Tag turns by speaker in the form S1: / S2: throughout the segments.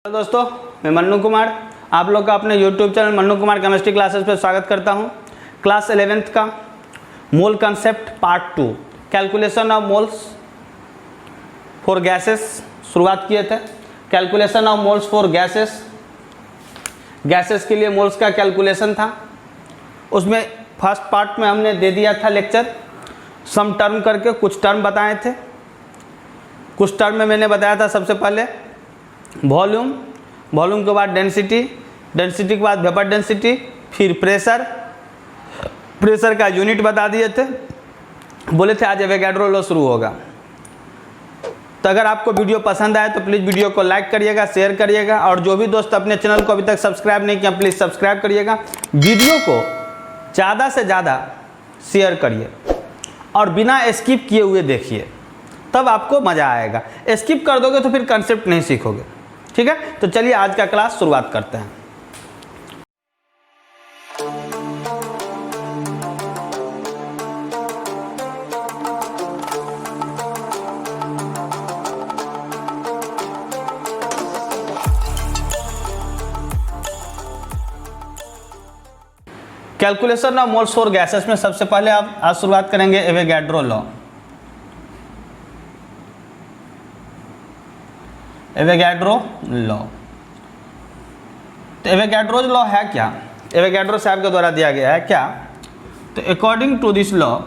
S1: Hello दोस्तों, मैं मन्नू कुमार आप लोग का अपने YouTube channel Mannu Kumar chemistry classes पर स्वागत करता हूं। क्लास 11th का मोल concept part 2 calculation of moles for gases शुरुआत किए थे। Calculation of moles for gases के लिए मोल्स का कैलकुलेशन था। उसमें फर्स्ट पार्ट में हमने दे दिया था लेक्चर, सम टर्म करके कुछ टर्म बताए थे। कुछ टर्म में मैंने बताया था सबसे पहले वॉल्यूम के बाद डेंसिटी के बाद वेपर डेंसिटी, फिर प्रेशर का यूनिट बता दिए थे। बोले थे आज एवोगाड्रो लॉ शुरू होगा। तो अगर आपको वीडियो पसंद आए तो प्लीज़ वीडियो को लाइक करिएगा, शेयर करिएगा, और जो भी दोस्त अपने चैनल को अभी तक सब्सक्राइब नहीं किया प्लीज़ सब्सक्राइब करिएगा। वीडियो को ज़्यादा से ज़्यादा शेयर करिए और बिना स्किप किए हुए देखिए, तब आपको मज़ा आएगा। स्किप कर दोगे तो फिर कंसेप्ट नहीं सीखोगे। ठीक है, तो चलिए आज का क्लास शुरुआत करते हैं। Calculation of moles for gases में सबसे पहले आप आज शुरुआत करेंगे एवोगाड्रो लॉ। एवोगाड्रो लॉ, तो एवोगाड्रो लॉ है क्या? एवोगाड्रो साहब के द्वारा दिया गया है क्या? तो according to this law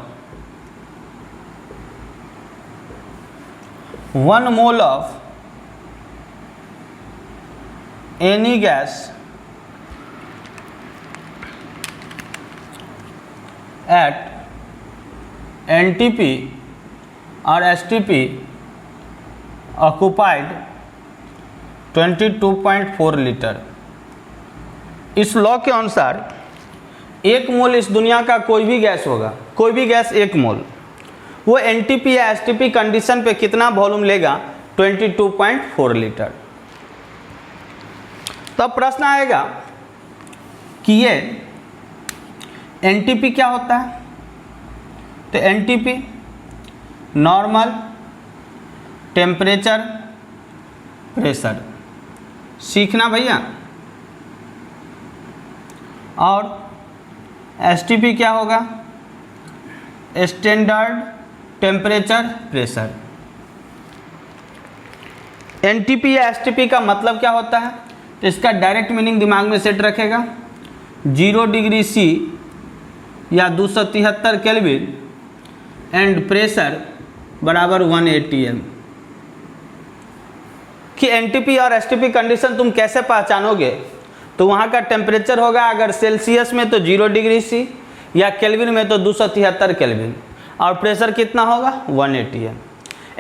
S1: 1 mole of any gas at NTP or STP occupied 22.4 litre. इस लॉ के अनुसार 1 मोल इस दुनिया का कोई भी गैस होगा, कोई भी गैस 1 मोल, वो NTP या STP कंडीशन पे कितना वॉल्यूम लेगा? 22.4 लीटर। तब प्रश्न आएगा कि ये NTP क्या होता है? तो NTP नॉर्मल टेम्परेचर प्रेशर, सीखना भैया। और STP क्या होगा? Standard temperature pressure. NTP या STP का मतलब क्या होता है? तो इसका डायरेक्ट मीनिंग दिमाग में सेट रखेगा। 0 डिग्री C या 273 केल्विन एंड प्रेशर बराबर 1 atm। कि NTP और STP कंडीशन तुम कैसे पहचानोगे? तो वहाँ का टेम्परेचर होगा अगर सेल्सियस में तो 0 डिग्री C या केल्विन में तो 273 केल्विन, और प्रेशर कितना होगा? 1 atm।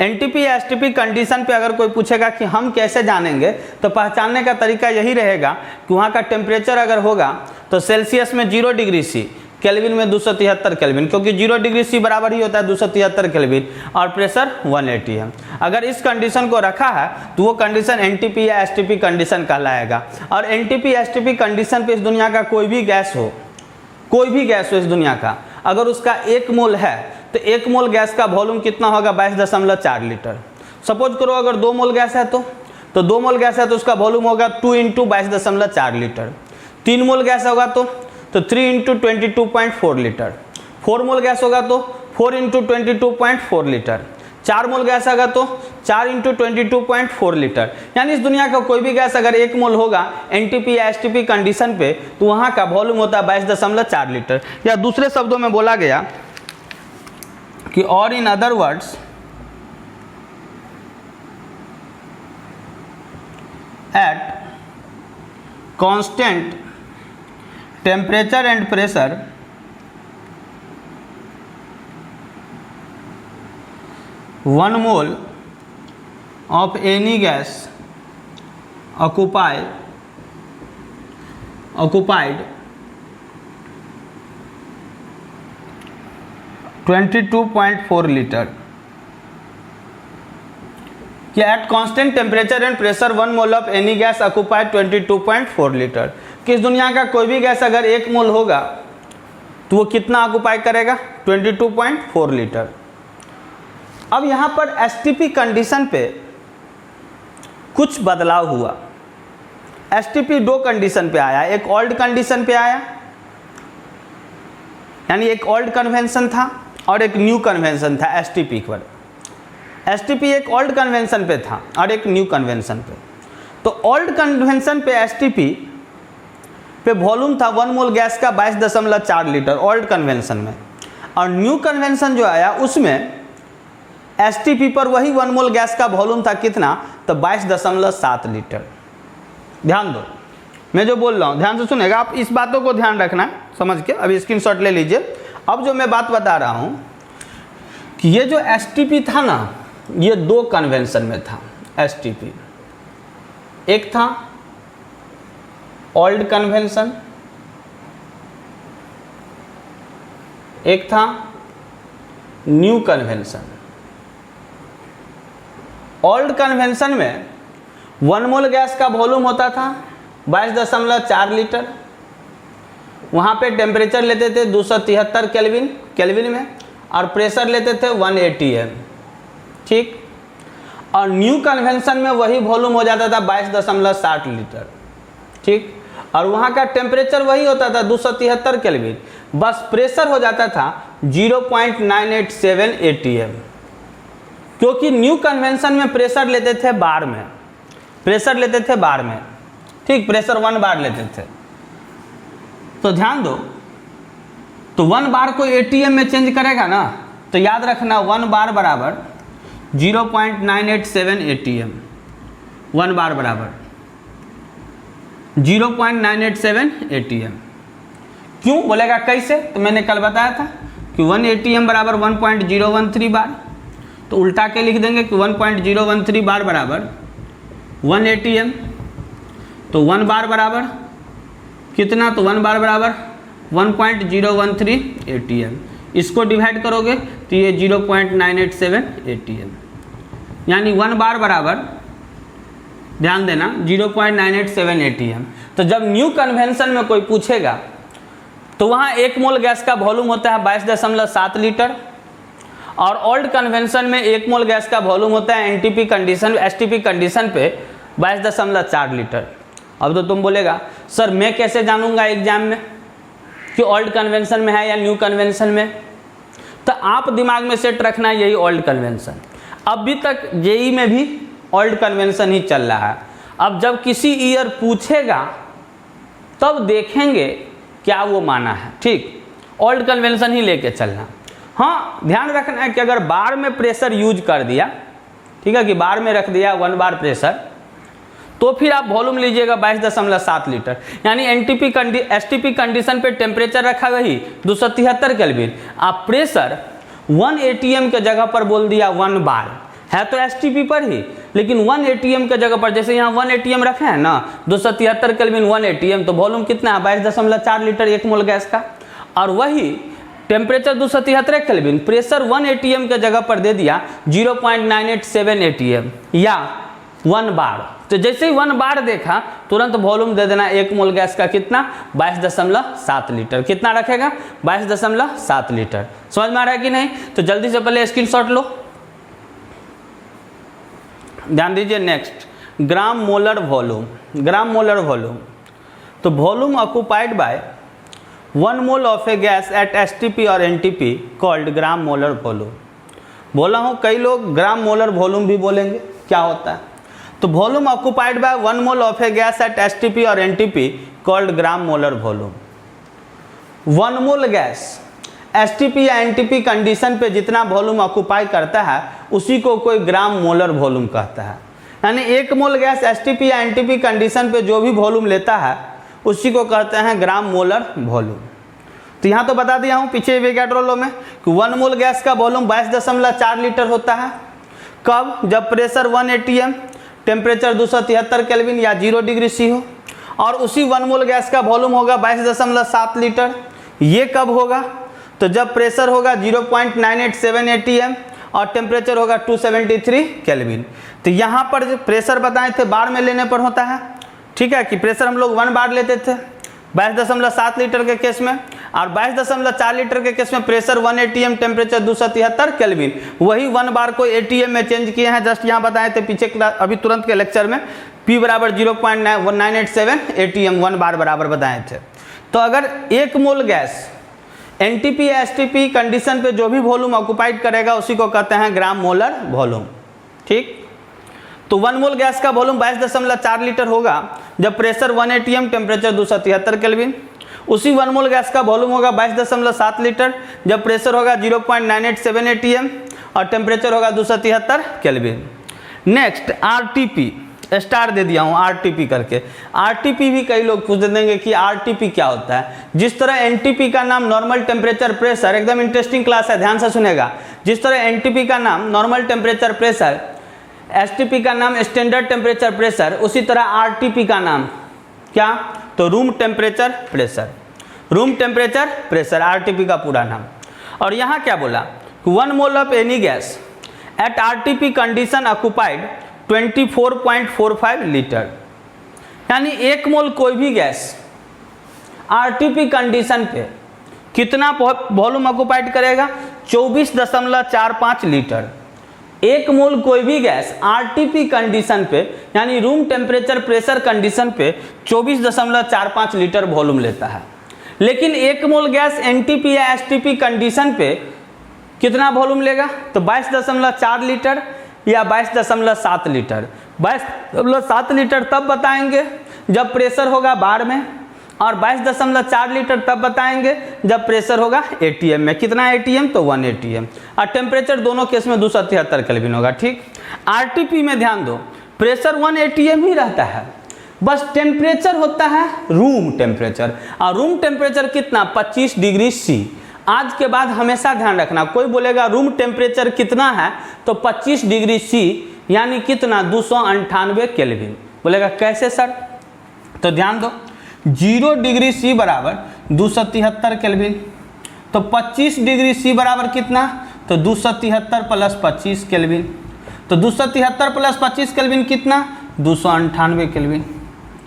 S1: NTP या STP कंडीशन पे अगर कोई पूछेगा कि हम कैसे जानेंगे, तो पहचानने का तरीका यही रहेगा कि वहाँ का टेम्परेचर अगर होगा तो सेल्सियस में 0 डिग्री C, केल्विन में 273 केल्विन, क्योंकि 0 डिग्री C बराबर ही होता है 273 केल्विन, और प्रेशर 1 atm। अगर इस कंडीशन को रखा है तो वो कंडीशन NTP या STP कंडीशन कहलाएगा। और NTP STP कंडीशन पे इस दुनिया का कोई भी गैस हो इस दुनिया का, अगर उसका 1 मोल है तो 1 मोल गैस का वॉल्यूम कितना होगा? 22.4 लीटर। सपोज करो अगर 2 मोल गैस है तो 2 मोल गैस है तो उसका वॉल्यूम होगा 2 × 22.4 लीटर। 3 मोल गैस होगा तो 3 × 22.4 लीटर। 4 मोल गैस होगा तो 4 × 22.4 लीटर। 4 मोल गैस होगा तो 4 × 22.4 लीटर। यानी इस दुनिया का कोई भी गैस अगर 1 मोल होगा NTP या STP कंडीशन पे तो वहाँ का वॉल्यूम होता है 22.4 लीटर। या दूसरे शब्दों में बोला गया कि और in other words at constant temperature and pressure one mole of any gas occupied 22.4 litre. कि at constant temperature and pressure 1 mole of any gas occupied 22.4 litre. कि इस दुनिया का कोई भी गैस अगर 1 मोल होगा तो वो कितना ऑक्युपाई करेगा? 22.4 लीटर। अब यहाँ पर STP कंडीशन पे कुछ बदलाव हुआ। एसटीपी दो कंडीशन पे आया, एक ओल्ड कंडीशन पे आया, यानी एक ओल्ड कन्वेंशन था और एक न्यू कन्वेंशन था एसटीपी पर। एसटीपी एक ओल्ड कन्वेंशन पे था और एक न्यू कन्वेंशन पे। तो ओल्ड कन्वेंशन पे एसटीपी पे वॉल्यूम था 1 मोल गैस का 22.4 लीटर ओल्ड कन्वेंशन में, और न्यू कन्वेंशन जो आया उसमें एसटीपी पर वही 1 मोल गैस का वॉल्यूम था कितना, तो 22.7 लीटर। ध्यान दो, मैं जो बोल रहा हूँ ध्यान से सुनेगा, आप इस बातों को ध्यान रखना समझ के, अभी स्क्रीनशॉट ले लीजिए। अब जो मैं बात बता रहा हूँ कि ये जो एसटीपी था ना, ये दो कन्वेंशन में था एसटीपी। एक था ओल्ड कन्वेंशन, एक था न्यू कन्वेंशन। ओल्ड कन्वेंशन में 1 मोल गैस का वॉल्यूम होता था 22.4 लीटर, वहाँ पे टेम्परेचर लेते थे 273 केल्विन में, और प्रेशर लेते थे 180 एम, ठीक। और न्यू कन्वेंशन में वही वॉल्यूम हो जाता था 22.60 लीटर, ठीक, और वहाँ का टेम्परेचर वही होता था 273 केल्विन, बस प्रेशर हो जाता था 0.987 ATM, क्योंकि न्यू कन्वेंशन में प्रेशर लेते थे बार में, ठीक, प्रेशर 1 बार लेते थे। तो ध्यान दो, तो 1 बार को ATM में चेंज करेगा ना, तो याद रखना 1 बार बराबर 0.987 ATM, 1 बार बराबर 0.987 ATM। क्यों बोलेगा कैसे, तो मैंने कल बताया था कि 1 ATM बराबर 1.013 बार, तो उल्टा के लिख देंगे कि 1.013 बार बराबर 1 ATM। तो 1 बार बराबर कितना, तो 1 बार बराबर 1.013 ATM। इसको डिवाइड करोगे तो ये 0.987 ATM, यानी 1 बार बराबर, ध्यान देना, 0.987 ATM। तो जब न्यू कन्वेंशन में कोई पूछेगा तो वहाँ 1 मोल गैस का वॉल्यूम होता है 22.7 लीटर, और ओल्ड कन्वेंशन में 1 मोल गैस का वॉल्यूम होता है एसटीपी कंडीशन पे 22.4 लीटर। अब तो तुम बोलेगा सर मैं कैसे जानूंगा एग्जाम में कि ओल्ड कन्वेंशन में है या न्यू कन्वेंशन में, तो आप दिमाग में सेट रखना यही ओल्ड कन्वेंशन। अभी तक जेई में भी ओल्ड कन्वेंशन ही चल रहा है। अब जब किसी ईयर पूछेगा तब देखेंगे क्या वो माना है, ठीक, ओल्ड कन्वेंशन ही लेके चलना। हाँ, ध्यान रखना है कि अगर बार में प्रेशर यूज कर दिया, ठीक है, कि बार में रख दिया 1 बार प्रेशर, तो फिर आप वॉल्यूम लीजिएगा 22.7 लीटर, यानी एसटीपी कंडीशन पे टेम्परेचर रखा वही 273 केल्विन, आप प्रेशर 1 ATM के जगह पर बोल दिया 1 बार, है तो एसटीपी पर ही, लेकिन 1 ATM के जगह पर, जैसे यहाँ 1 ATM रखे हैं ना, 273 केल्विन 1 ATM, तो वॉल्यूम कितना है 22.4 लीटर 1 मोल गैस का, और वही टेम्परेचर 273 केल्विन, प्रेशर 1 ATM के जगह पर दे दिया 0.987 ATM या 1 बार। तो जैसे ही 1 बार देखा तुरंत वॉल्यूम दे देना 1 मोल गैस का कितना, 22.7 लीटर। कितना रखेगा, 22.7 लीटर। समझ में आ रहा है कि नहीं, तो जल्दी से पहले स्क्रीनशॉट लो, ध्यान दीजिए। Next, gram molar volume. तो volume occupied by 1 mole of a gas at STP और NTP called gram molar volume. बोला हूँ कई लोग ग्राम मोलर वॉल्यूम भी बोलेंगे, क्या होता है, तो volume occupied by 1 mole of a gas at STP और NTP called gram molar volume. 1 mole gas STP या एनटीपी कंडीशन पे जितना वॉल्यूम ऑक्युपाई करता है उसी को कोई ग्राम मोलर वॉल्यूम कहता है। यानी 1 मोल गैस एसटीपी या एनटीपी कंडीशन पे जो भी वॉल्यूम लेता है उसी को कहते हैं ग्राम मोलर वॉल्यूम। तो यहाँ तो बता दिया हूँ पीछे वेगाट्रोलो में कि 1 मोल गैस का वॉल्यूम 22.4 लीटर होता है। कब, जब प्रेशर 1 ATM, टेम्परेचर 273 केल्विन या 0 डिग्री C हो, और उसी 1 मोल गैस का वॉल्यूम होगा 22.7 लीटर। ये कब होगा, तो जब प्रेशर होगा 0.987 ATM और टेम्परेचर होगा 273 केल्विन। तो यहाँ पर जो प्रेशर बताए थे बार में लेने पर होता है, ठीक है, कि प्रेशर हम लोग 1 बार लेते थे 22.7 लीटर के केस में, और 22.4 लीटर के केस में प्रेशर 1 atm, टेम्परेचर 273 केल्विन। वही 1 बार को atm में चेंज किए हैं, जस्ट यहाँ बताए थे पीछे अभी तुरंत के लेक्चर में, P बराबर 0.987 atm 1 बार बराबर बताए थे। तो अगर 1 मोल गैस NTP या STP कंडीशन पे जो भी वॉल्यूम ऑक्युपाइड करेगा उसी को कहते हैं ग्राम मोलर वॉल्यूम। ठीक, तो 1 मोल गैस का वॉल्यूम 22.4 लीटर होगा जब प्रेशर 1 atm, टेम्परेचर 273 केल्विन। उसी 1 मोल गैस का वॉल्यूम होगा 22.7 लीटर जब प्रेशर होगा 0.987 atm और टेम्परेचर होगा 273 केल्विन। नेक्स्ट RTP, स्टार दे दिया हूँ RTP करके। RTP भी कई लोग पूछ देंगे कि RTP क्या होता है। जिस तरह NTP का नाम नॉर्मल टेम्परेचर प्रेशर, एकदम इंटरेस्टिंग क्लास है, ध्यान से सुनेगा। जिस तरह NTP का नाम नॉर्मल टेम्परेचर प्रेशर, STP का नाम स्टैंडर्ड टेम्परेचर प्रेशर, उसी तरह RTP का नाम क्या, तो room temperature pressure. Room temperature pressure RTP का पूरा नाम। और यहाँ क्या बोला, 1 mole of any gas at RTP condition occupied 24.45 litre, यानी 1 मोल कोई भी गैस RTP कंडीशन पे कितना वॉल्यूम ऑक्युपाइड करेगा, 24.45 लीटर। 1 मोल कोई भी गैस RTP कंडीशन पे यानी रूम टेम्परेचर प्रेशर कंडीशन पे 24.45 लीटर वॉल्यूम लेता है। लेकिन 1 मोल गैस NTP या STP कंडीशन पे कितना वॉल्यूम लेगा, तो 22.4 लीटर या 22.7 लीटर। 22.7 लीटर तब बताएंगे जब प्रेशर होगा बार में, और 22.4 लीटर तब बताएंगे जब प्रेशर होगा ATM में। कितना ATM, तो 1 ATM, और टेम्परेचर दोनों केस में 273 केल्विन होगा। ठीक, RTP में ध्यान दो, प्रेशर 1 ATM ही रहता है, बस टेम्परेचर होता है रूम टेम्परेचर, और रूम टेम्परेचर कितना, 25 डिग्री C। आज के बाद हमेशा ध्यान रखना, कोई बोलेगा रूम टेम्परेचर कितना है, तो 25 डिग्री C यानी कितना, 298 केल्विन। बोलेगा कैसे सर, तो ध्यान दो, 0 डिग्री C बराबर 273 केल्विन, तो 25 डिग्री C बराबर कितना, तो 273 प्लस 25 केल्विन, तो 273 प्लस 25 केल्विन कितना, 298 केल्विन।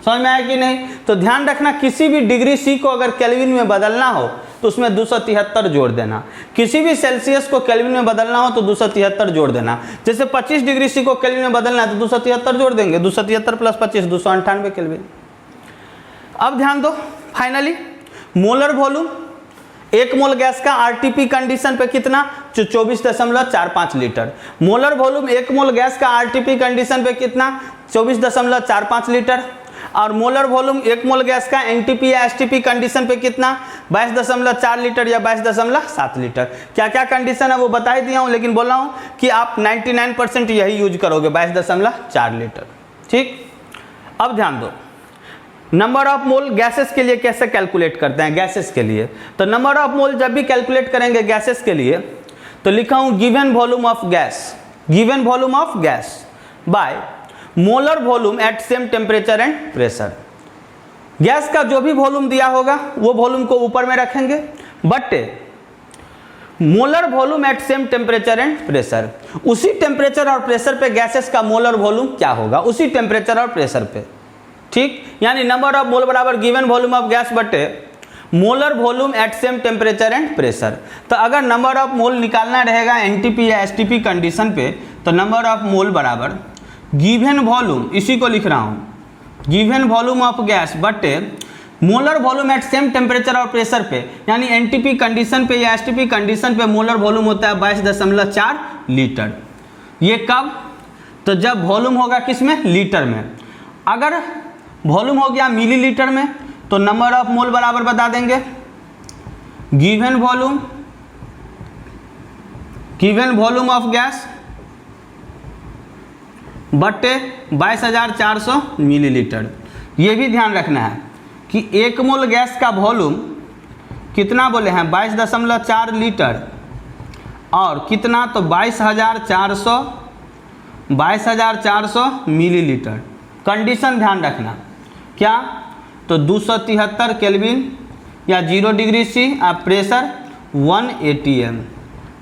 S1: समझ में आया कि नहीं। तो ध्यान रखना, किसी भी डिग्री C को अगर केल्विन में बदलना हो तो उसमें 273 जोड़ देना, किसी भी सेल्सियस को केल्विन में बदलना हो तो 273 जोड़ देना। जैसे 25 डिग्री C को केल्विन में बदलना है तो 273 जोड़ देंगे, 273 प्लस 25 298 केल्विन। अब ध्यान दो, finally molar volume 1 mole gas का RTP कंडीशन पे कितना, 24.45 litre. Molar volume 1 mole gas का RTP कंडीशन पे कितना, 24.45 लीटर। और मोलर वॉल्यूम 1 मोल गैस का NTP या STP कंडीशन पे कितना, 22.4 लीटर या 22.7 लीटर। क्या क्या कंडीशन है वो बता ही दिया हूँ, लेकिन बोल रहा हूँ कि आप 99% यही यूज करोगे, 22.4 लीटर। ठीक, अब ध्यान दो, नंबर ऑफ मोल गैसेस के लिए कैसे कैलकुलेट करते हैं। गैसेस के लिए तो नंबर ऑफ मोल जब भी कैलकुलेट करेंगे गैसेस के लिए तो लिखा हूँ given volume of gas, given volume of gas by molar volume at same temperature and pressure. Gas का जो भी वॉल्यूम दिया होगा वो वॉल्यूम को ऊपर में रखेंगे, but molar volume at same temperature and pressure, उसी टेम्परेचर और प्रेशर पे गैसेस का मोलर वॉल्यूम क्या होगा, उसी टेम्परेचर और प्रेशर पे। ठीक, यानी नंबर ऑफ मोल बराबर गिवन वॉल्यूम ऑफ गैस बटे molar volume at same temperature and pressure. तो अगर नंबर ऑफ मोल निकालना रहेगा NTP या STP कंडीशन पे तो नंबर ऑफ मोल बराबर गिवन वॉल्यूम, इसी को लिख रहा हूँ, गिवन वॉल्यूम ऑफ गैस बटे molar volume at same temperature और प्रेशर पे, यानी NTP कंडीशन पे या STP कंडीशन पे मोलर वॉल्यूम होता है 22.4 लीटर। ये कब, तो जब वॉल्यूम होगा किस में, लीटर में। अगर वॉल्यूम हो गया मिलीलीटर में तो नंबर ऑफ मोल बराबर बता देंगे गिवन वॉल्यूम ऑफ गैस बटे 22,400 मिलीलीटर। ये भी ध्यान रखना है कि 1 मोल गैस का वॉल्यूम कितना बोले हैं 22.4 लीटर और कितना, तो 22,400 मिलीलीटर। कंडीशन ध्यान रखना क्या, तो 273 केल्विन या 0 डिग्री C और pressure 1 ATM,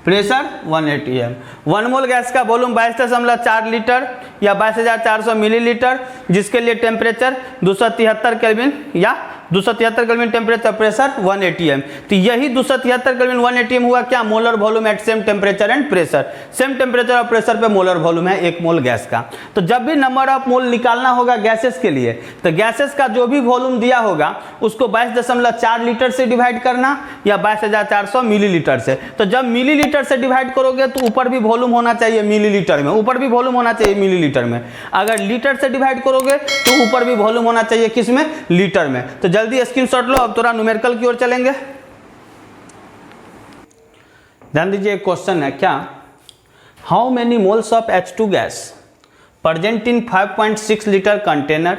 S1: pressure 1 ATM। 1 mole gas का वॉल्यूम 22.4 लीटर या 22,400 मिलीलीटर, जिसके लिए टेम्परेचर 273 केल्विन या 273 केल्विन टेम्परेचर, प्रेशर 1 atm। तो यही 273 केल्विन 1 atm हुआ क्या, molar volume at same temperature and pressure. Same temperature और प्रेशर पे मोलर वॉल्यूम है 1 मोल गैस का। तो जब भी नंबर ऑफ मोल निकालना होगा गैसेस के लिए, तो गैसेस का जो भी वॉल्यूम दिया होगा उसको 22.4 लीटर से डिवाइड करना या 22,400 मिलीलीटर से। तो जब मिलीलीटर से डिवाइड करोगे तो ऊपर भी वॉल्यूम होना चाहिए मिलीलीटर में, ऊपर भी वॉल्यूम होना चाहिए मिलीलीटर में। अगर लीटर से डिवाइड करोगे तो ऊपर भी वॉल्यूम होना चाहिए किस में, लीटर में। तो जल्दी स्क्रीनशॉट लो, अब थोड़ा न्यूमेरिकल की ओर चलेंगे। ध्यान दीजिए, एक क्वेश्चन है क्या, how many moles of H2 gas present in 5.6 litre container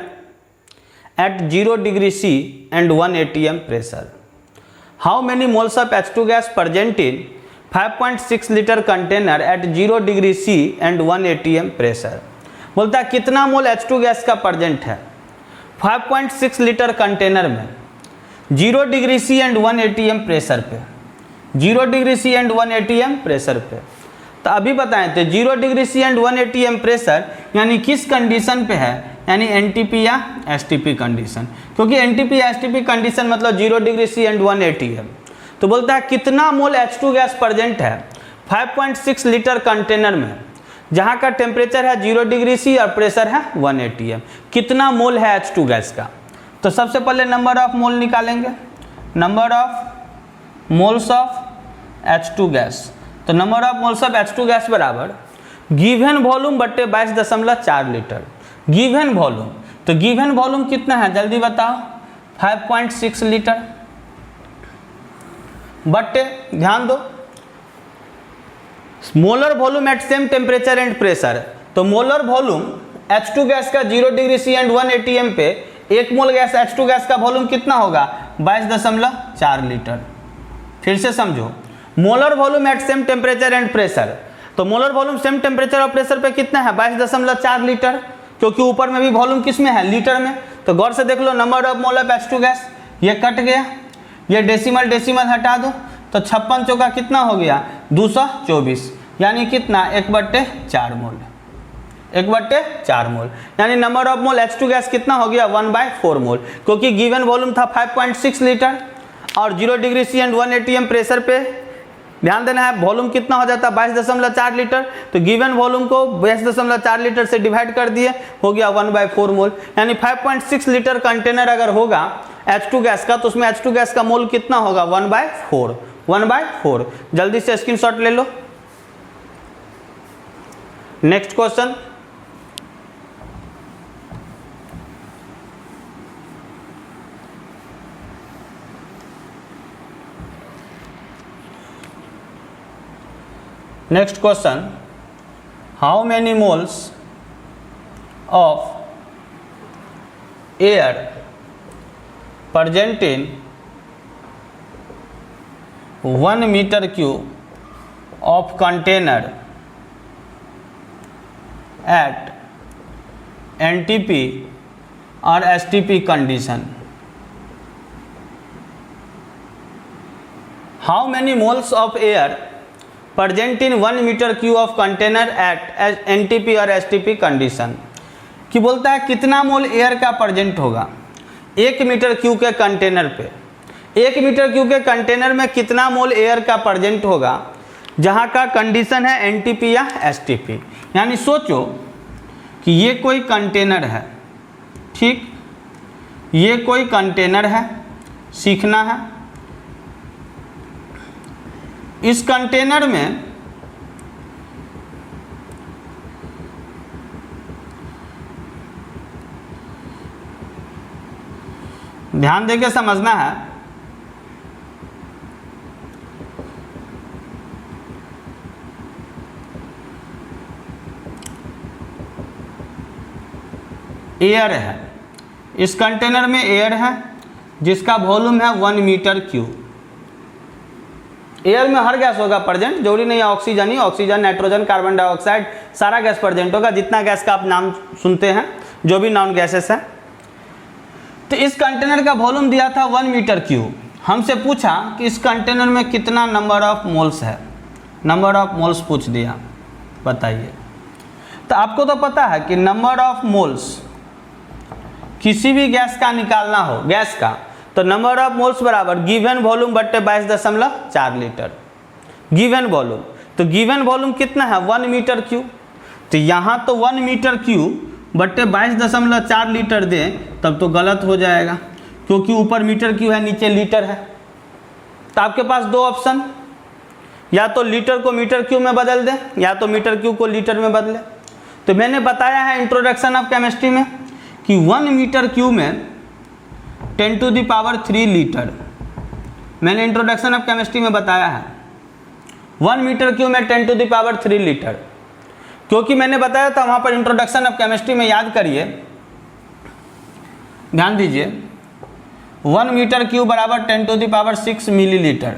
S1: at 0 degree C and 1 atm pressure. How many moles of H2 gas present in 5.6 litre container at 0 degree C and 1 atm pressure. बोलता है कितना मोल H2 gas का present है 5.6 litre container में 0 degree C and 1 atm pressure पे, 0 degree C and 1 atm pressure पे। तो अभी बताएं थे 0 degree C and 1 atm pressure यानी किस कंडीशन पे है, यानी NTP या STP कंडीशन, क्योंकि NTP या STP कंडीशन मतलब 0 डिग्री C एंड 1 atm। तो बोलता है कितना मोल H2 गैस प्रेजेंट है 5.6 लीटर कंटेनर में जहाँ का टेम्परेचर है 0 डिग्री C और प्रेशर है 1 atm। कितना मोल है H2 गैस का। तो सबसे पहले नंबर ऑफ मोल निकालेंगे, number of moles of H2 gas. तो number of moles of H2 gas बराबर गिवन वॉल्यूम बट्टे 22.4 लीटर। गिवन वॉल्यूम, तो गिवन वॉल्यूम कितना है जल्दी बताओ, 5.6 लीटर बट्टे, ध्यान दो, molar volume at same temperature and pressure. तो मोलर वॉल्यूम H2 गैस का 0 डिग्री C एंड 1 atm पे 1 मोल गैस H2 गैस का वॉल्यूम कितना होगा 22.4 लीटर। फिर से समझो, molar volume at same temperature and pressure. तो मोलर वॉल्यूम सेम टेम्परेचर और प्रेशर पे कितना है 22.4 लीटर, क्योंकि ऊपर में भी वॉल्यूम किस में है, लीटर में। तो गौर से देख लो, number of mole of H2 gas, ये कट गया, ये डेसिमल डेसिमल हटा दो, तो 56 चौका कितना हो गया 224, यानी कितना 1/4 मोल, 1/4 मोल। यानी number of mole H2 gas कितना हो गया 1/4 मोल, क्योंकि गिवन वॉल्यूम था 5.6 लीटर और 0 degree C and 1 atm pressure पे ध्यान देना है, वॉल्यूम कितना हो जाता है 22.4 लीटर। तो गिवन वॉल्यूम को 22.4 लीटर से डिवाइड कर दिए, हो गया 1/4 मोल। यानी 5.6 लीटर कंटेनर अगर होगा H2 गैस का, तो उसमें H2 गैस का मोल कितना होगा 1/4, 1/4। जल्दी से स्क्रीनशॉट ले लो। Next question, next question, how many moles of air present in 1 metre cube of container at NTP और STP condition. How many moles of air present in 1 metre cube of container at NTP और STP condition. कि बोलता है कितना मोल air का present होगा 1 metre cube के container पे, 1 मीटर क्यूब के कंटेनर में कितना मोल एयर का प्रेजेंट होगा जहाँ का कंडीशन है NTP या STP। यानी सोचो कि ये कोई कंटेनर है, ठीक, ये कोई कंटेनर है, सीखना है। इस कंटेनर में ध्यान देके समझना है, एयर है, इस कंटेनर में एयर है जिसका वॉल्यूम है 1 मीटर क्यूब। एयर में हर गैस होगा प्रेजेंट, जरूरी नहीं है ऑक्सीजन ही, ऑक्सीजन, नाइट्रोजन, कार्बन डाइऑक्साइड, सारा गैस प्रेजेंट होगा, जितना गैस का आप नाम सुनते हैं, जो भी नॉन गैसेस है। तो इस कंटेनर का वॉल्यूम दिया था 1 मीटर क्यूब। हमसे पूछा कि इस कंटेनर में कितना नंबर ऑफ मोल्स है, नंबर ऑफ मोल्स पूछ दिया, बताइए। तो आपको तो पता है कि नंबर ऑफ मोल्स किसी भी गैस का निकालना हो, गैस का, तो नंबर ऑफ मोल्स बराबर गिवन वॉल्यूम बट्टे 22.4 लीटर। गिवन वॉल्यूम, तो गिवन वॉल्यूम कितना है 1 मीटर क्यूब, तो यहाँ तो 1 मीटर क्यूब बट्टे 22.4 लीटर दें तब तो गलत हो जाएगा, क्योंकि ऊपर मीटर क्यूब है नीचे लीटर है। तो आपके पास दो ऑप्शन, या तो लीटर को मीटर क्यूब में बदल दें या तो मीटर क्यूब को लीटर में बदलें। तो मैंने बताया है इंट्रोडक्शन ऑफ केमिस्ट्री में कि 1 मीटर क्यूब में 10⁻³ लीटर, मैंने इंट्रोडक्शन ऑफ केमिस्ट्री में बताया है 1 मीटर क्यूब में 10⁻³ लीटर, क्योंकि मैंने बताया था वहाँ पर इंट्रोडक्शन ऑफ केमिस्ट्री में, याद करिए, ध्यान दीजिए, 1 मीटर क्यूब बराबर 10⁻6 मिलीलीटर।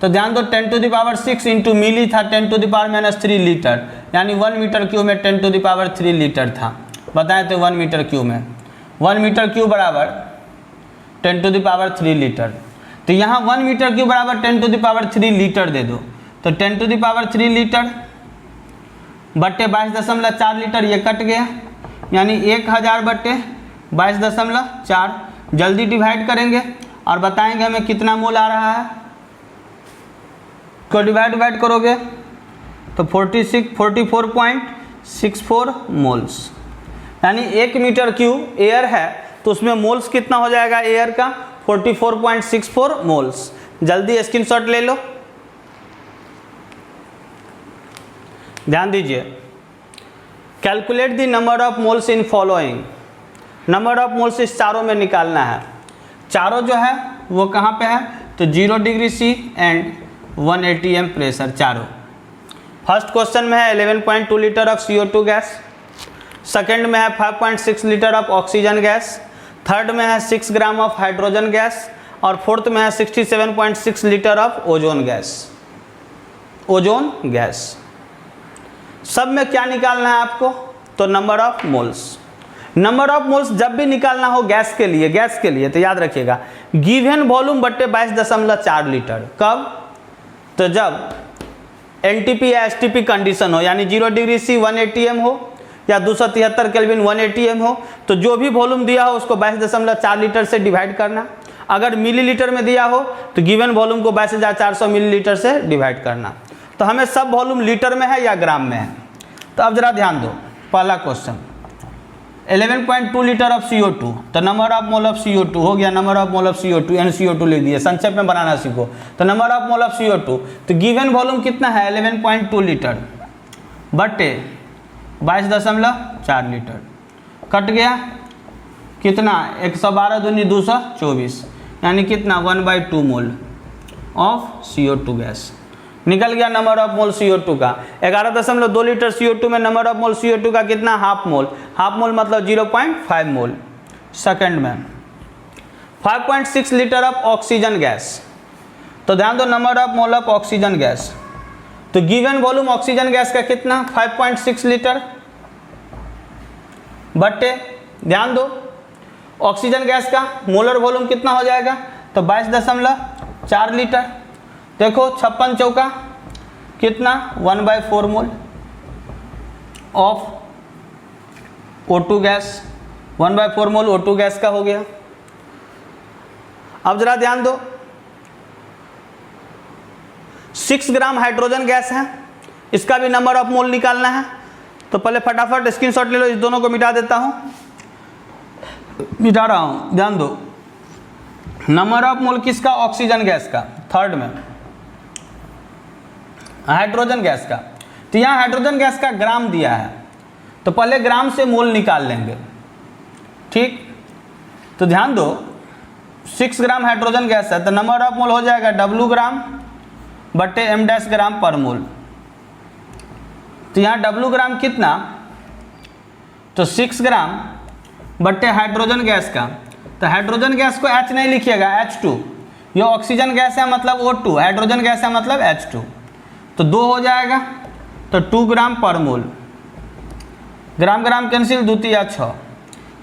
S1: तो ध्यान दो 10⁻6 इंटू मिली था 10⁻³ लीटर, यानी 1 मीटर क्यूब में 10⁻³ लीटर था। बताए थे 1 मीटर क्यूब में 1 मीटर क्यूब बराबर 10⁻³ लीटर। तो यहाँ 1 मीटर क्यूब बराबर 10⁻³ लीटर दे दो, तो 10⁻³ लीटर बट्टे 22.4 लीटर, ये कट गया, यानी 1000 बट्टे 22.4। जल्दी डिवाइड करेंगे और बताएंगे हमें कितना मोल आ रहा है। को डिवाइड करोगे तो 44.64 मोल्स, यानी 1 मीटर क्यूब एयर है तो उसमें मोल्स कितना हो जाएगा एयर का 44.64 मोल्स। जल्दी स्क्रीनशॉट ले लो, ध्यान दीजिए। Calculate the number of moles in following, number of moles इस चारों में निकालना है। चारों जो है वो कहाँ पे है, तो 0 degree C and 180 m pressure चारों। फर्स्ट क्वेश्चन में है 11.2 litre of CO2 gas, second में है 5.6 litre of oxygen gas, third में है 6 ग्राम ऑफ हाइड्रोजन गैस और फोर्थ में है 67.6 litre of ozone gas. Ozone gas सब में क्या निकालना है आपको, तो number of moles. Number of moles जब भी निकालना हो गैस के लिए तो याद रखिएगा गिवन वॉल्यूम बट्टे 22.4 लीटर। कब, तो जब एनटीपी या एसटीपी कंडीशन हो, यानी 0 डिग्री C 180 m हो या 273 केल्विन 180 m हो, तो जो भी वॉल्यूम दिया हो उसको 22.4 लीटर से डिवाइड करना। अगर मिलीलीटर में दिया हो तो गिवन वॉल्यूम को 22,400 मिलीलीटर से डिवाइड करना। तो हमें सब वॉल्यूम लीटर में है या ग्राम में है। तो अब जरा ध्यान दो, पहला क्वेश्चन 11.2 लीटर ऑफ CO2, तो number of mole of CO2 हो गया, number of mole of CO2 NCO2 लिख दिए, संक्षेप में बनाना सीखो। तो number of mole of CO2, तो गिवन वॉल्यूम कितना है 11.2 लीटर बट्टे 22.4 लीटर, कट गया कितना 112 दूनी 224, यानी कितना 1/2 मोल ऑफ CO2 गैस निकल गया। नंबर ऑफ मोल CO2 का 11.2 लीटर CO2 में नंबर ऑफ मोल CO2 का कितना, हाफ मोल मतलब 0.5 मोल। सेकंड में 5.6 लीटर ऑफ ऑक्सीजन गैस, तो ध्यान दो number of mole of oxygen gas, तो गिवन वॉल्यूम ऑक्सीजन गैस का कितना 5.6 लीटर बट्टे, ध्यान दो ऑक्सीजन गैस का मोलर वॉल्यूम कितना हो जाएगा, तो 22.4 लीटर। देखो 56 चौका कितना 1/4 mole of O2 gas, 1/4 mole O2 gas का हो गया। अब जरा ध्यान दो 6 ग्राम हाइड्रोजन गैस है, इसका भी नंबर ऑफ मोल निकालना है। तो पहले फटाफट स्क्रीनशॉट ले लो, इस दोनों को मिटा देता हूं, मिटा रहा हूं, ध्यान दो। नंबर ऑफ मोल किसका, ऑक्सीजन गैस का, थर्ड में हाइड्रोजन गैस का। तो यहाँ हाइड्रोजन गैस का ग्राम दिया है, तो पहले ग्राम से मोल निकाल लेंगे, ठीक। तो ध्यान दो 6 ग्राम हाइड्रोजन गैस है, तो नंबर ऑफ मोल हो जाएगा W ग्राम बट्टे M डैश ग्राम पर मोल। तो यहाँ W ग्राम कितना, तो 6 ग्राम बट्टे हाइड्रोजन गैस का, तो हाइड्रोजन गैस को H नहीं लिखिएगा, H2, ये ऑक्सीजन गैस है मतलब O2, हाइड्रोजन गैस है मतलब H2, तो 2 हो जाएगा, तो 2 ग्राम पर मोल, ग्राम ग्राम कैंसिल, द्वितीय 6,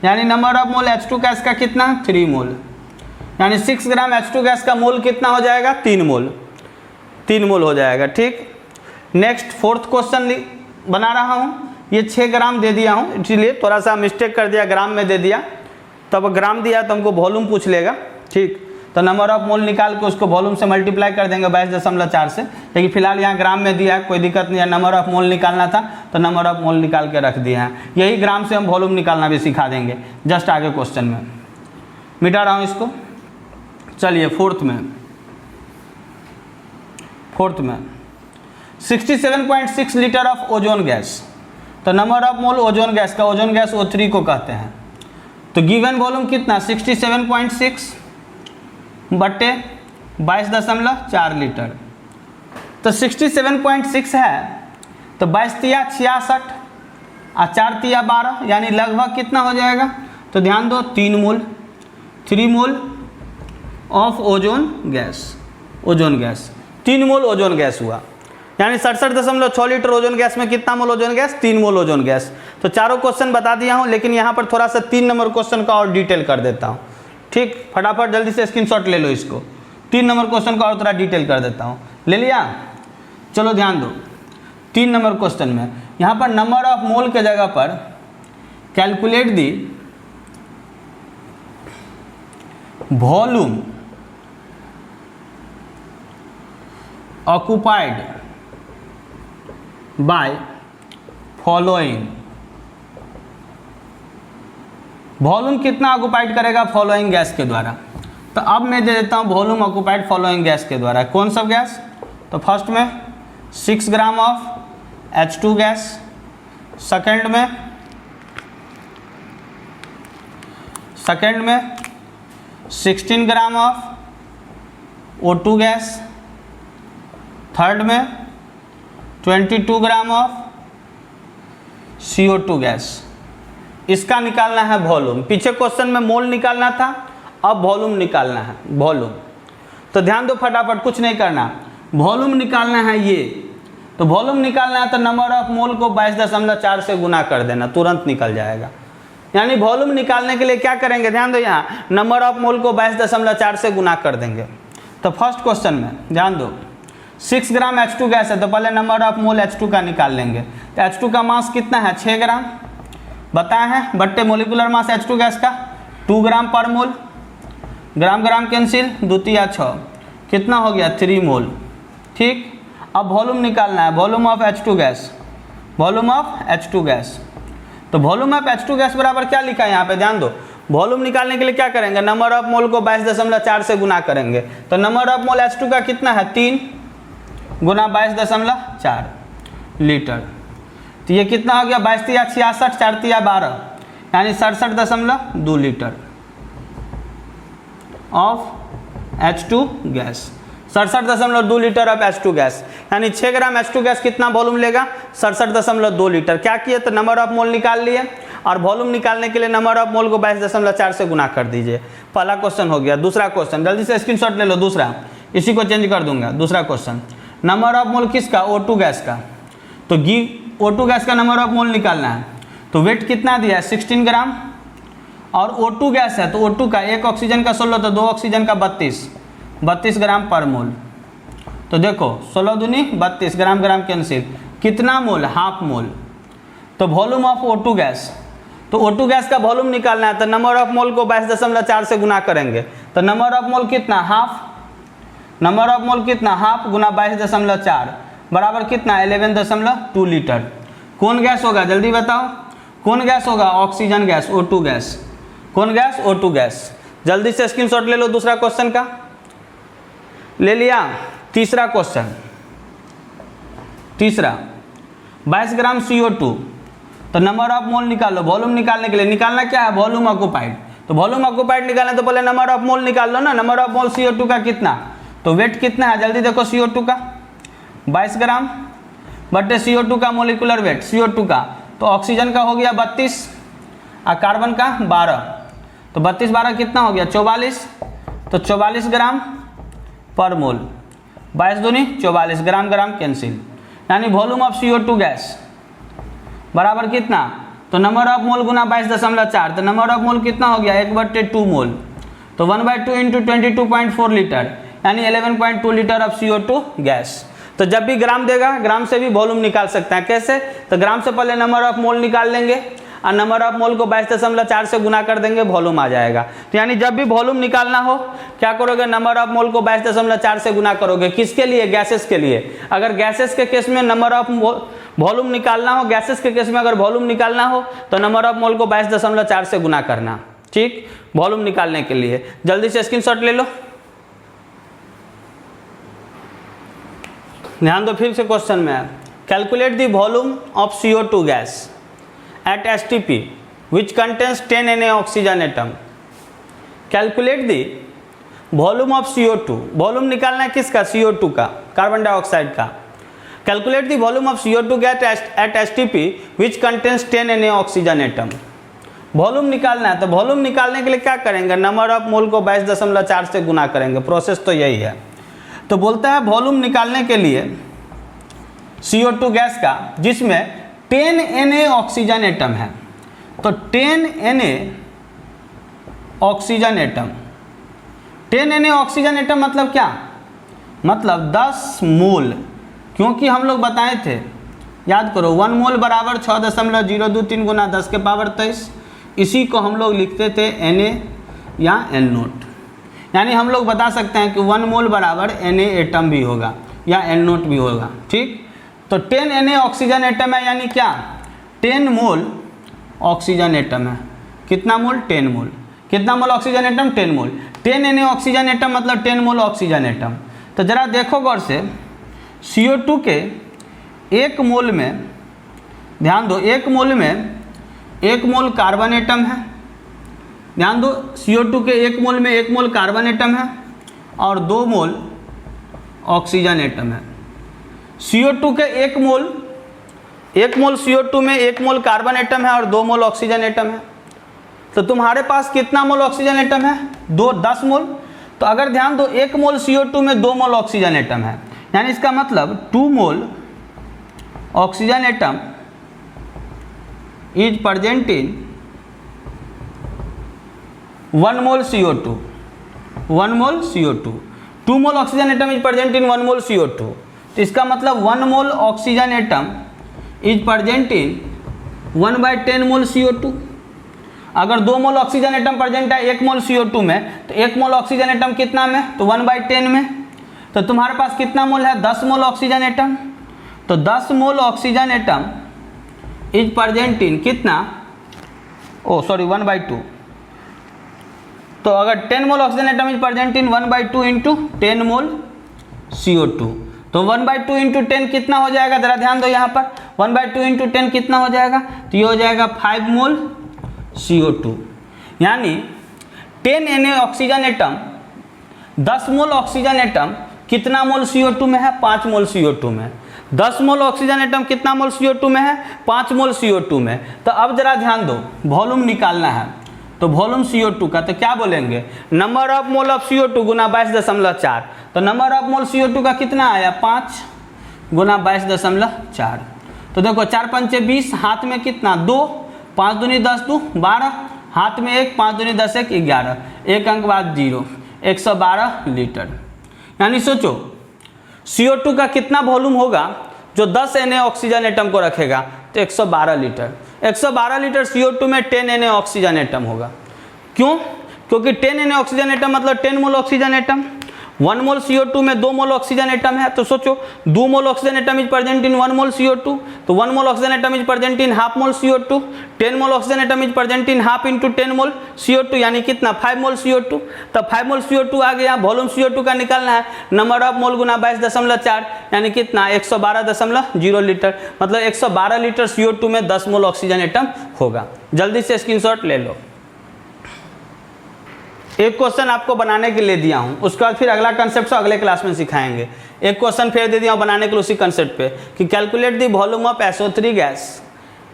S1: यानी number of mole H2 gas का कितना 3 मोल, यानी 6 ग्राम H2 गैस का मोल कितना हो जाएगा 3 मोल, 3 मोल हो जाएगा, ठीक। नेक्स्ट फोर्थ क्वेश्चन बना रहा हूँ, ये 6 ग्राम दे दिया हूँ, इसलिए थोड़ा सा मिस्टेक कर दिया, ग्राम में दे दिया, तब ग्राम दिया तो हमको वॉल्यूम पूछ लेगा। ठीक। तो नंबर ऑफ मोल निकाल के उसको वॉल्यूम से मल्टीप्लाई कर देंगे 22.4 से, लेकिन फिलहाल यहाँ ग्राम में दिया है, कोई दिक्कत नहीं है। नंबर ऑफ मोल निकालना था तो नंबर ऑफ मोल निकाल के रख दिया है। यही ग्राम से हम वॉल्यूम निकालना भी सिखा देंगे जस्ट आगे क्वेश्चन में। मिटा रहा हूँ इसको। चलिए फोर्थ में 67.6 लीटर ऑफ ओजोन गैस। तो number of mole ozone gas का, ओजोन गैस O3 को कहते हैं। तो गिवन वॉल्यूम कितना 67.6 बटे 22.4 लीटर। तो 67.6 है तो 22 तिया 66 और 4 तिया 12, यानी लगभग कितना हो जाएगा? तो ध्यान दो 3 mole of ozone gas. 3 mole ozone gas हुआ, यानी 67.6 लीटर ओजोन गैस में कितना मोल ओजोन गैस? 3 मोल ओजोन गैस। तो चारों क्वेश्चन बता दिया हूँ, लेकिन यहाँ पर थोड़ा सा 3 नंबर क्वेश्चन का और डिटेल कर देता हूँ। ठीक, फटाफट जल्दी से स्क्रीनशॉट ले लो इसको। 3 नंबर क्वेश्चन का और थोड़ा डिटेल कर देता हूँ। ले लिया? चलो ध्यान दो 3 नंबर क्वेश्चन में यहाँ पर नंबर ऑफ मोल के जगह पर calculate the volume occupied by following. Volume कितना ऑक्युपाइड करेगा फॉलोइंग गैस के द्वारा? तो अब मैं दे देता हूँ वॉल्यूम ऑक्युपाइड फॉलोइंग गैस के द्वारा। कौन सा गैस? तो फर्स्ट में 6 gram of H2 gas, second में 16 gram of O2 gas, third में 22 ग्राम ऑफ CO2 गैस। इसका निकालना है वॉल्यूम। पीछे क्वेश्चन में मोल निकालना था, अब वॉल्यूम निकालना है। वॉल्यूम तो ध्यान दो, फटाफट कुछ नहीं करना, वॉल्यूम निकालना है ये। तो वॉल्यूम निकालना है तो नंबर ऑफ मोल को 22.4 से गुना कर देना, तुरंत निकल जाएगा। यानी वॉल्यूम निकालने के लिए क्या करेंगे? ध्यान दो, यहाँ नंबर ऑफ मोल को 22.4 से गुना कर देंगे। तो फर्स्ट क्वेश्चन में ध्यान दो 6 ग्राम H2 गैस है, तो पहले नंबर ऑफ मोल H2 का निकाल लेंगे। तो H2 का मास कितना है? 6 ग्राम बताया है, बट्टे मोलिकुलर मास H2 गैस का 2 ग्राम पर मोल। ग्राम ग्राम कैंसिल, 2 तिया 6, कितना हो गया? 3 मोल। ठीक, अब वॉल्यूम निकालना है, volume of H2 gas. Volume of H2 gas, तो वॉल्यूम ऑफ H2 गैस बराबर क्या लिखा है यहाँ पे? ध्यान दो, वॉल्यूम निकालने के लिए क्या करेंगे? नंबर ऑफ मोल को 22.4 से गुना करेंगे। तो नंबर ऑफ मोल H2 का कितना है? 3 गुना 22.4 लीटर। तो ये कितना हो गया? 22 तिया 66, 4 तिया 12, यानी 67.2 litre of H2 gas. 67.2 litre of H2 gas, यानी 6 ग्राम H2 गैस कितना वॉल्यूम लेगा? 67.2 लीटर। क्या किए? तो नंबर ऑफ मोल निकाल लिए, और वॉल्यूम निकालने के लिए नंबर ऑफ मोल को 22.4 से गुना कर दीजिए। पहला क्वेश्चन हो गया। दूसरा क्वेश्चन जल्दी से स्क्रीनशॉट ले लो, दूसरा, इसी को चेंज कर दूंगा। दूसरा क्वेश्चन, नंबर ऑफ मोल किसका? O2 गैस का। तो O2 गैस का नंबर ऑफ मोल निकालना है। तो वेट कितना दिया है? 16 ग्राम, और O2 गैस है तो O2 का, एक ऑक्सीजन का 16 तो 2 ऑक्सीजन का 32 ग्राम पर मोल। तो देखो 16 दूनी 32, ग्राम ग्राम कैंसिल, कितना मोल? Half mole. तो वॉल्यूम ऑफ O2 गैस, तो O2 गैस का वॉल्यूम निकालना है तो नंबर ऑफ मोल को 22.4 से गुना करेंगे। तो नंबर ऑफ मोल कितना? हाफ। नंबर ऑफ मोल कितना? हाफ गुना 22.4 बराबर कितना? 11.2 लीटर। कौन गैस होगा? जल्दी बताओ, कौन गैस होगा? Oxygen gas, O2 gas. कौन गैस? O2 gas. जल्दी से स्क्रीनशॉट ले लो दूसरा क्वेश्चन का। ले लिया? तीसरा क्वेश्चन, तीसरा 22 ग्राम CO2। तो नंबर ऑफ मोल निकालो। वॉल्यूम निकालने के लिए निकालना क्या है? Volume occupied. तो वॉल्यूम ऑक्युपाइड निकालना तो पहले नंबर ऑफ मोल निकाल लो ना। नंबर ऑफ मोल CO2 का कितना? तो वेट कितना है? जल्दी देखो, CO2 का 22 ग्राम बटे CO2 का मोलिकुलर वेट CO2 का, तो ऑक्सीजन का हो गया 32 और कार्बन का 12। तो 32 12 कितना हो गया? 44। तो 44 ग्राम पर मोल, 22 दूनी 44, ग्राम ग्राम कैंसिल, यानी वॉल्यूम ऑफ CO2 गैस बराबर कितना? तो नंबर ऑफ मोल गुना 22.4, तो नंबर ऑफ मोल कितना हो गया? 1/2 मोल। तो 1/2 इंटू 22.4 लीटर, यानी 11.2 लीटर ऑफ CO2 गैस। तो जब भी ग्राम देगा, ग्राम से भी वॉल्यूम निकाल सकते हैं। कैसे? तो ग्राम से पहले नंबर ऑफ मोल निकाल लेंगे, और नंबर ऑफ मोल को 22.4 से गुना कर देंगे, वॉल्यूम आ जाएगा। तो यानी जब भी वॉल्यूम निकालना हो क्या करोगे, नंबर ऑफ मोल को 22.4 से गुना करोगे। किसके लिए, गैसेस के लिए। अगर गैसेस के केस में नंबर ऑफ वॉल्यूम निकालना हो, गैसेस के केस में अगर वॉल्यूम निकालना हो तो नंबर ऑफ मोल को 22.4 से गुना करना, ठीक, वॉल्यूम निकालने के लिए। जल्दी से स्क्रीनशॉट ले लो, ध्यान दो फिर से क्वेश्चन में है। Calculate the volume of CO2 gas at STP which contains 10 Na oxygen atom. Calculate the volume of CO2, volume निकालना है किसका, CO2 का, कार्बन डाइऑक्साइड का। Calculate the volume of CO2 gas at STP which contains 10 Na oxygen atom. Volume निकालना है, तो volume निकालने के लिए क्या करेंगे, नंबर ऑफ मोल को 22.4 से गुना करेंगे। प्रोसेस तो यही है। तो बोलता है वॉल्यूम निकालने के लिए CO2 गैस का जिसमें 10 Na ऑक्सीजन एटम है, तो 10 Na oxygen atom, 10 Na oxygen atom मतलब क्या, मतलब 10 मोल, क्योंकि हम लोग बताए थे, याद करो 1 मोल बराबर 6.023 गुना 10 के पावर 23। इसी को हम लोग लिखते थे Na या N0, यानी हम लोग बता सकते हैं कि 1 मोल बराबर Na एटम भी होगा या N0 भी होगा, ठीक। तो 10 Na ऑक्सीजन एटम है, यानी क्या, 10 मोल ऑक्सीजन एटम है। कितना मोल, 10 मोल। कितना मोल ऑक्सीजन एटम, 10 मोल। 10 Na ऑक्सीजन एटम मतलब 10 मोल ऑक्सीजन एटम। तो जरा देखो गौर से, CO2 के 1 मोल में, ध्यान दो, 1 मोल में 1 मोल कार्बन एटम है। ध्यान दो, CO2 के 1 मोल में 1 मोल कार्बन एटम है और 2 मोल ऑक्सीजन एटम है। CO2 के 1 मोल CO2 में 1 मोल कार्बन एटम है और 2 मोल ऑक्सीजन एटम है। तो तुम्हारे पास कितना मोल ऑक्सीजन एटम है, 10 मोल। तो अगर ध्यान दो, 1 मोल CO2 में 2 मोल ऑक्सीजन एटम है, यानी इसका मतलब 2 मोल oxygen atom is present in 1 mole CO2। 1 mole CO2, 2 mole oxygen atom is present in 1 mole CO2। तो इसका मतलब 1 मोल oxygen atom is present in 1/10 mole CO2। अगर 2 मोल ऑक्सीजन एटम प्रेजेंट है 1 मोल CO2 में, तो 1 मोल ऑक्सीजन एटम कितना में, तो 1/10 में। तो तुम्हारे पास कितना मोल है, 10 मोल ऑक्सीजन एटम। तो 10 मोल oxygen atom is present in कितना, 1/2। तो अगर 10 मोल oxygen atom is present in 1/2 into 10 mole CO2, तो 1/2 इंटू 10 कितना हो जाएगा, जरा ध्यान दो यहाँ पर, 1/2 इंटू 10 कितना हो जाएगा, तो ये हो जाएगा 5 मोल CO2। यानी 10 Na ऑक्सीजन एटम, 10 मोल ऑक्सीजन एटम कितना मोल CO2 में है, 5 मोल CO2 में। 10 मोल ऑक्सीजन एटम कितना मोल CO2 में है, 5 मोल CO2 में। तो अब जरा ध्यान दो, वॉल्यूम निकालना है, तो वॉल्यूम CO2 का तो क्या बोलेंगे, number of mole of CO2 गुना 22.4। तो नंबर ऑफ मोल CO2 का कितना आया, 5 गुना 22.4। तो देखो 4 पंचे 20, हाथ में कितना 2, 5 दूनी 10, 2 12, हाथ में 1, 5 दूनी 10, 1 11, एक अंक बाद 0, 112 लीटर। यानी सोचो CO2 का कितना वॉल्यूम होगा जो 10 Na ऑक्सीजन एटम को रखेगा, तो 112 लीटर। 112 लीटर CO2 में 10 Na ऑक्सीजन एटम होगा। क्यों, क्योंकि 10 Na ऑक्सीजन एटम मतलब 10 मोल ऑक्सीजन एटम। 1 मोल CO2 में 2 मोल ऑक्सीजन एटम है, तो सोचो 2 मोल oxygen atom is present in 1 mole CO2, तो 1 मोल oxygen atom is present in half mole CO2। 10 mole oxygen atom is present in half into 10 mole CO2, यानी कितना 5 मोल CO2। तो 5 मोल CO2 आ गया। Volume CO2 का निकालना है, नंबर ऑफ मोल गुना 22.4, यानी कितना 112.0 लीटर। मतलब 112 लीटर CO2 में 10 मोल ऑक्सीजन एटम होगा। जल्दी से स्क्रीनशॉट ले लो। एक क्वेश्चन आपको बनाने के लिए दिया हूं, उसके बाद फिर अगला कंसेप्ट से अगले क्लास में सिखाएंगे। एक क्वेश्चन फिर दे दिया हूं बनाने के लिए उसी कंसेप्ट पे कि calculate the volume of SO3 gas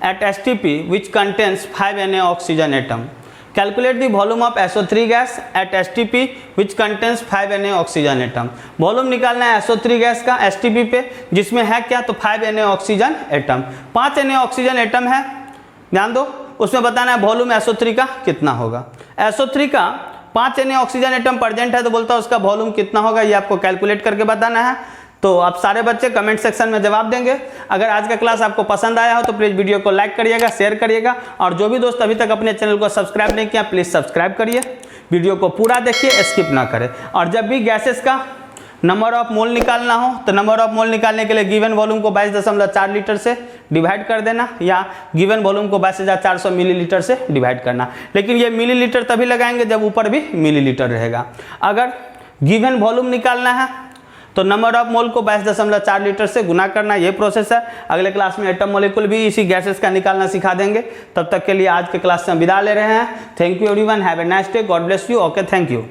S1: at STP which contains 5 Na oxygen atom. Calculate the volume of SO3 gas at STP which contains 5 Na oxygen atom. Volume निकालना है SO3 गैस का STP पे, जिसमें है क्या, तो 5 Na oxygen atom. 5 Na oxygen atom है, ध्यान दो, उसमें बताना है वॉल्यूम SO3 का कितना होगा। SO3 का 5 Na ऑक्सीजन एटम प्रेजेंट है, तो बोलता है उसका वॉल्यूम कितना होगा, ये आपको कैलकुलेट करके बताना है। तो आप सारे बच्चे कमेंट सेक्शन में जवाब देंगे। अगर आज का क्लास आपको पसंद आया हो तो प्लीज़ वीडियो को लाइक करिएगा, शेयर करिएगा, और जो भी दोस्त अभी तक अपने चैनल को सब्सक्राइब नहीं किया प्लीज़ सब्सक्राइब करिए। वीडियो को पूरा देखिए, स्किप ना करें। और जब भी गैसेस का नंबर ऑफ मोल निकालना हो तो नंबर ऑफ मोल निकालने के लिए गिवन वॉल्यूम को 22.4 लीटर से डिवाइड कर देना, या गिवन वॉल्यूम को 22,400 मिलीलीटर से डिवाइड करना। लेकिन ये मिलीलीटर तभी लगाएंगे जब ऊपर भी मिलीलीटर रहेगा। अगर गिवन वॉल्यूम निकालना है तो नंबर ऑफ मोल को 22.4 लीटर से गुना करना, ये प्रोसेस है। अगले क्लास में एटम मॉलिक्यूल भी इसी गैसेस का निकालना सिखा देंगे। तब तक के लिए आज के क्लास से हम विदा ले रहे हैं। Thank you everyone, have a nice day, God bless you, okay, thank you.